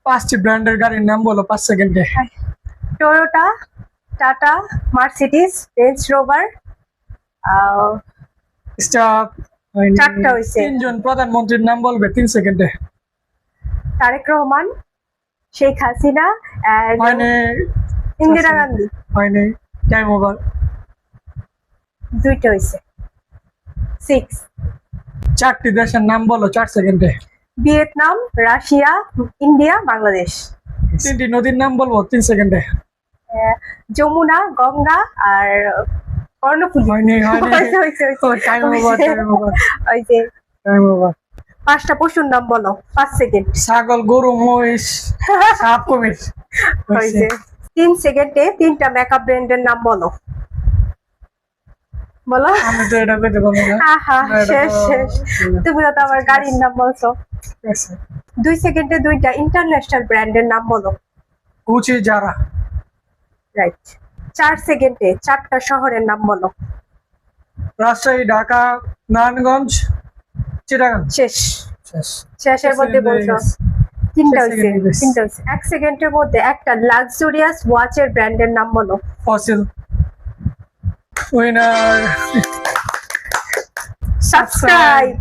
পাঁচটি ব্র্যান্ডের গাড়ির নাম বলো 5 সেকেন্ডে। Toyota, tata, Mercedes, range rover. Stop. চারটা হইছে। তিনজন প্রধানমন্ত্রীর নাম বলবে 3 সেকেন্ডে। তারেক রহমান, শেখ হাসিনা, হয়নি। ইন্দিরা গান্ধী। হয়নি, টাইম ওভার। দুইটা হইছে। 6। চারটি দেশের নাম বলো 4 সেকেন্ডে। Vietnam, Russia, India, Bangladesh. তিনটি নদীর নাম বলবো 3 সেকেন্ডে। যমুনা, গঙ্গা আর কর্ণফুলী। হয়নি, টাইম ওভার, টাইম ওভার। 5টা পশুর নাম বলো 5 সেকেন্ড। ছাগল, গরু, মহিষ, সাপ, কুমির। হইছে। 3 সেকেন্ডে 3টা মেকআপ ব্র্যান্ডের নাম বলো। বলো। আমি তো এটা পেতে পারবো না। শেষ। তুমি তো আমার গাড়ির নাম বলছো। 2 সেকেন্ডে 2টা ইন্টারন্যাশনাল ব্র্যান্ডের নাম বলো। গুচি, জারা। রাইট। 4 সেকেন্ডে 4টা শহরের নাম বলো। রাজশাহী, ঢাকা, নারায়ণগঞ্জ, চিটাগাং। শেষের মধ্যে বলছো। 3টা হইছে। 1 সেকেন্ডের মধ্যে একটা লাক্সারিয়াস ওয়াচের ব্র্যান্ডের নাম বলো। ফসিল। উইনার। সাবস্ক্রাইব।